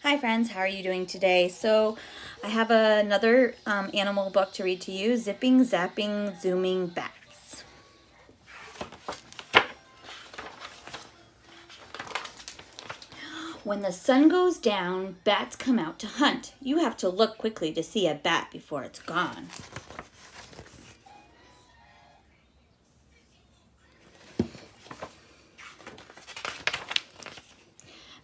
Hi friends, how are you doing today? So I have another animal book to read to you, Zipping, Zapping, Zooming Bats. When the sun goes down, bats come out to hunt. You have to look quickly to see a bat before it's gone.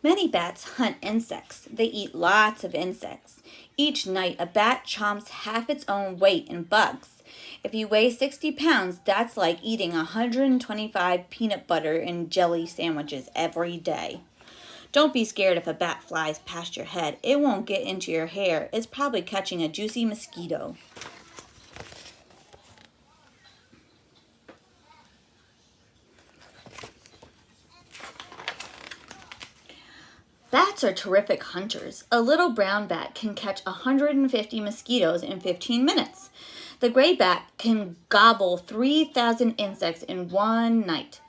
Many bats hunt insects. They eat lots of insects. Each night, a bat chomps half its own weight in bugs. If you weigh 60 pounds, that's like eating 125 peanut butter and jelly sandwiches every day. Don't be scared if a bat flies past your head. It won't get into your hair. It's probably catching a juicy mosquito. Bats are terrific hunters. A little brown bat can catch 150 mosquitoes in 15 minutes. The gray bat can gobble 3,000 insects in one night.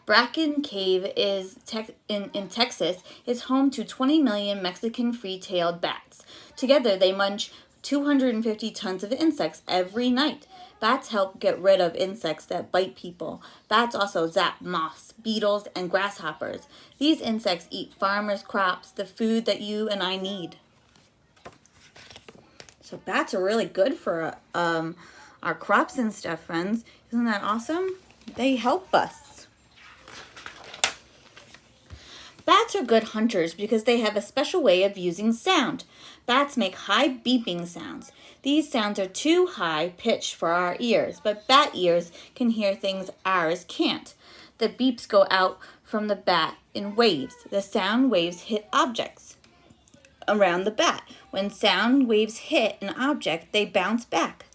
Bracken Cave in Texas is home to 20 million Mexican free-tailed bats. Together, they munch 250 tons of insects every night. Bats help get rid of insects that bite people. Bats also zap moths, beetles, and grasshoppers. These insects eat farmers' crops, the food that you and I need. So bats are really good for our crops and stuff, friends. Isn't that awesome? They help us. Bats are good hunters because they have a special way of using sound. Bats make high beeping sounds. These sounds are too high pitched for our ears, but bat ears can hear things ours can't. The beeps go out from the bat in waves. The sound waves hit objects around the bat. When sound waves hit an object, they bounce back.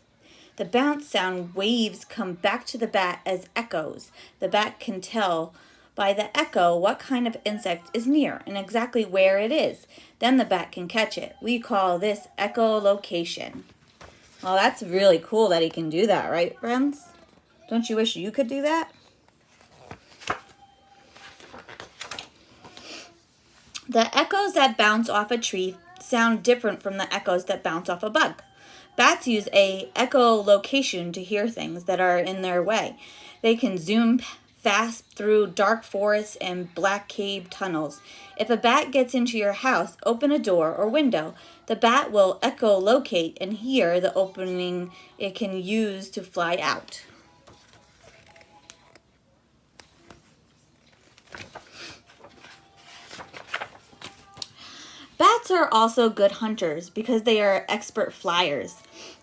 The bounce sound waves come back to the bat as echoes. The bat can tell by the echo what kind of insect is near and exactly where it is. Then the bat can catch it. We call this echolocation. Well, that's really cool that he can do that, right, friends? Don't you wish you could do that? The echoes that bounce off a tree sound different from the echoes that bounce off a bug. Bats use a echolocation to hear things that are in their way. They can zoom fast through dark forests and black cave tunnels. If a bat gets into your house, open a door or window. The bat will echolocate and hear the opening it can use to fly out. Bats are also good hunters because they are expert flyers.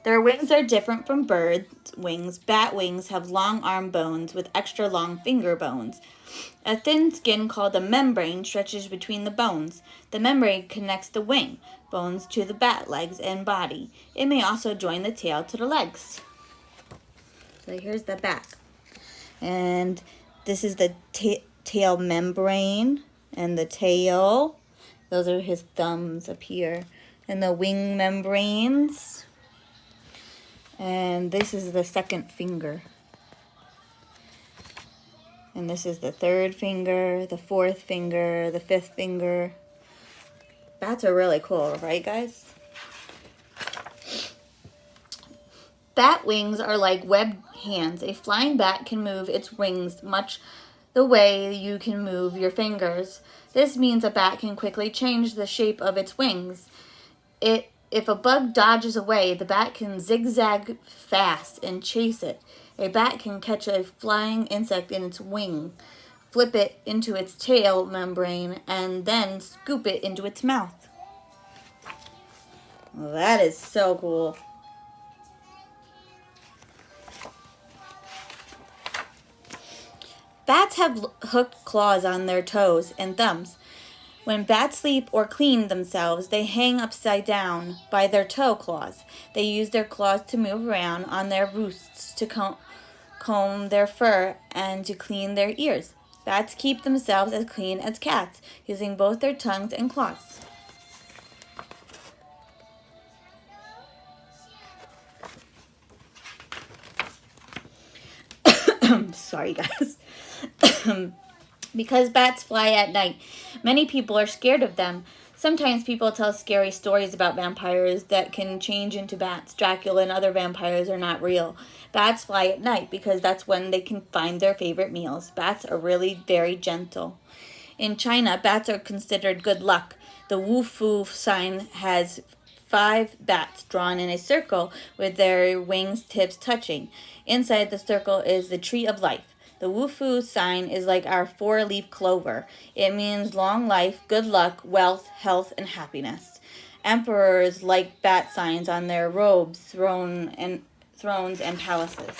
Their wings are different from birds' wings. Bat wings have long arm bones with extra long finger bones. A thin skin called a membrane stretches between the bones. The membrane connects the wing bones to the bat legs and body. It may also join the tail to the legs. So here's the back. And this is the tail membrane and the tail. Those are his thumbs up here. And the wing membranes. And this is the second finger. And this is the third finger, the fourth finger, the fifth finger. Bats are really cool, right, guys? Bat wings are like webbed hands. A flying bat can move its wings much the way you can move your fingers. This means a bat can quickly change the shape of its wings. If a bug dodges away, the bat can zigzag fast and chase it. A bat can catch a flying insect in its wing, flip it into its tail membrane, and then scoop it into its mouth. Well, that is so cool. Bats have hooked claws on their toes and thumbs. When bats sleep or clean themselves, they hang upside down by their toe claws. They use their claws to move around on their roosts to comb their fur and to clean their ears. Bats keep themselves as clean as cats, using both their tongues and claws. Sorry, guys. Because bats fly at night, many people are scared of them. Sometimes people tell scary stories about vampires that can change into bats. Dracula and other vampires are not real. Bats fly at night because that's when they can find their favorite meals. Bats are really very gentle. In China, bats are considered good luck. The Wu Fu sign has 5 bats drawn in a circle with their wings tips touching. Inside the circle is the tree of life. The Wu Fu sign is like our 4-leaf clover. It means long life, good luck, wealth, health, and happiness. Emperors like bat signs on their robes, thrones, and palaces.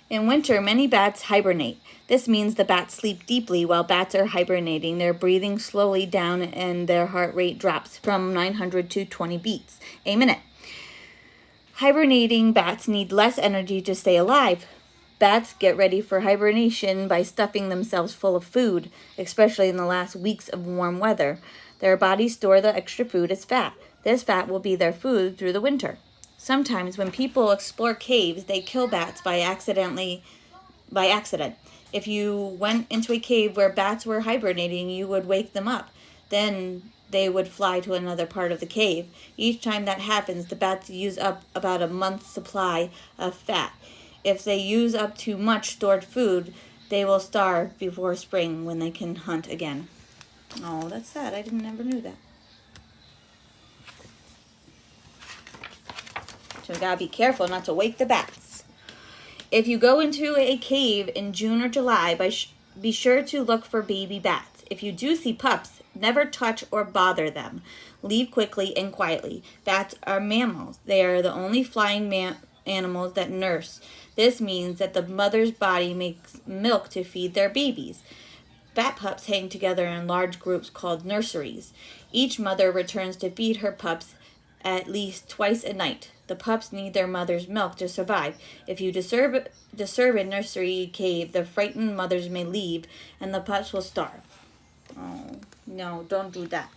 In winter, many bats hibernate. This means the bats sleep deeply. While bats are hibernating, they're breathing slowly down and their heart rate drops from 900 to 20 beats a minute. Hibernating bats need less energy to stay alive. Bats get ready for hibernation by stuffing themselves full of food, especially in the last weeks of warm weather. Their bodies store the extra food as fat. This fat will be their food through the winter. Sometimes when people explore caves, they kill bats by accident. If you went into a cave where bats were hibernating, you would wake them up. Then they would fly to another part of the cave. Each time that happens, the bats use up about a month's supply of fat. If they use up too much stored food, they will starve before spring when they can hunt again. Oh, that's sad. I never knew that. So we gotta be careful not to wake the bats. If you go into a cave in June or July, be sure to look for baby bats. If you do see pups, never touch or bother them. Leave quickly and quietly. Bats are mammals. They are the only flying animals that nurse. This means that the mother's body makes milk to feed their babies. Bat pups hang together in large groups called nurseries. Each mother returns to feed her pups at least twice a night. The pups need their mother's milk to survive. If you disturb a nursery cave, the frightened mothers may leave and the pups will starve. Oh, no, don't do that.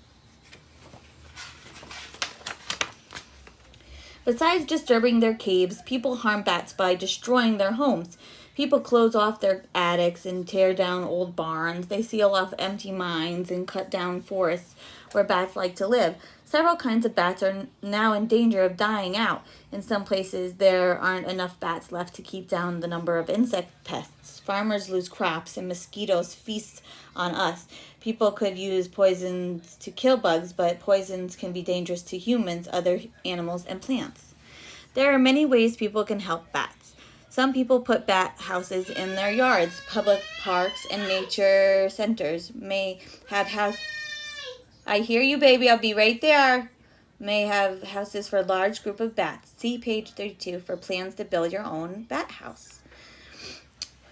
Besides disturbing their caves, people harm bats by destroying their homes. People close off their attics and tear down old barns. They seal off empty mines and cut down forests where bats like to live. Several kinds of bats are now in danger of dying out. In some places, there aren't enough bats left to keep down the number of insect pests. Farmers lose crops and mosquitoes feast on us. People could use poisons to kill bugs, but poisons can be dangerous to humans, other animals, and plants. There are many ways people can help bats. Some people put bat houses in their yards. Public parks and nature centers may have I hear you, baby. I'll be right there. May have houses for a large group of bats. See page 32 for plans to build your own bat house.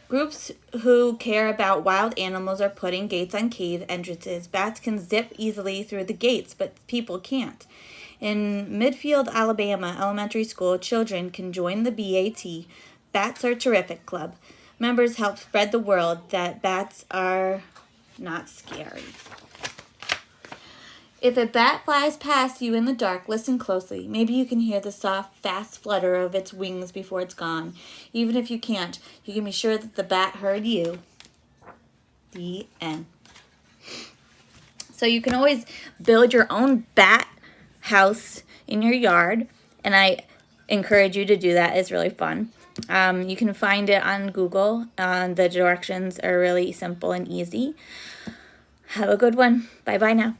Groups who care about wild animals are putting gates on cave entrances. Bats can zip easily through the gates, but people can't. In Midfield, Alabama elementary school, children can join the BAT, Bats Are Terrific Club. Members help spread the word that bats are not scary. If a bat flies past you in the dark, listen closely. Maybe you can hear the soft, fast flutter of its wings before it's gone. Even if you can't, you can be sure that the bat heard you. The end. So you can always build your own bat house in your yard, and I encourage you to do that. It's really fun. You can find it on Google. The directions are really simple and easy. Have a good one. Bye-bye now.